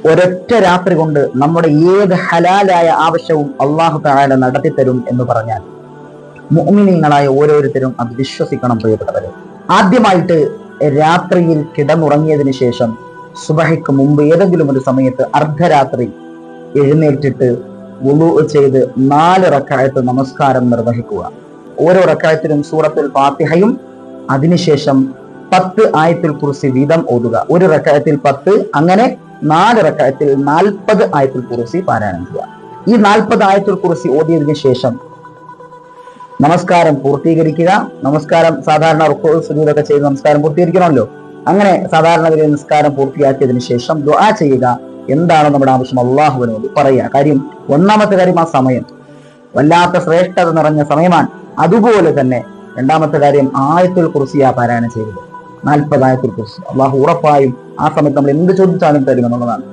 ഒരൊറ്റ രാത്രി കൊണ്ട് നമ്മുടെ ഏത് ഹലാലായ ആവശ്യവും അള്ളാഹു തആല നടത്തിത്തരും എന്ന് പറഞ്ഞാൽ മുഅ്മിനീങ്ങളായ ഓരോരുത്തരും അത് വിശ്വസിക്കണം പ്രിയപ്പെട്ടവരെ. ആദ്യമായിട്ട് രാത്രിയിൽ കിടന്നുറങ്ങിയതിനു ശേഷം സുബഹിക്ക് മുമ്പ് ഏതെങ്കിലും ഒരു സമയത്ത് അർദ്ധരാത്രി എഴുന്നേറ്റിട്ട് വുളൂ ചെയ്ത് 4 റക്അത്ത് നമസ്കാരം നിർവഹിക്കുക. ഓരോ റക്അത്തിലും സൂറത്തുൽ ഫാത്തിഹയും അതിനുശേഷം 10 ആയത്തുൽ കുർസി വീതം ഓതുക. ഒരു റക്അത്തിൽ 10, അങ്ങനെ 4 റക്അത്തിൽ 40 ആയത്തുൽ കുർസി പാരായണം ചെയ്യുക. ഈ 40 ആയത്തുൽ കുർസി ഓതിയതിനു ശേഷം നമസ്കാരം പൂർത്തീകരിക്കുക. നമസ്കാരം സാധാരണ റുക്കൂ സുജൂദൊക്കെ ചെയ്ത് നമസ്കാരം പൂർത്തീകരിക്കണമല്ലോ. അങ്ങനെ സാധാരണ നമസ്കാരം പൂർത്തിയാക്കിയതിനു ശേഷം ദുആ ചെയ്യുക. എന്താണ് നമ്മുടെ ആവശ്യം അള്ളാഹുവിനോട് പറയുക. കാര്യം ഒന്നാമത്തെ കാര്യം, ആ സമയം വല്ലാത്ത ശ്രേഷ്ഠത നിറഞ്ഞ സമയമാണ്. അതുപോലെ തന്നെ രണ്ടാമത്തെ കാര്യം, ആയത്തുൽ കുർസിയാ പാരായണം ചെയ്തത് 40 ആയത്തുൽ കുർസി. അള്ളാഹു ഉറപ്പായും ആ സമയത്ത് നമ്മൾ എന്ത് ചോദിച്ചാലും തരുമെന്നുള്ളതാണ്.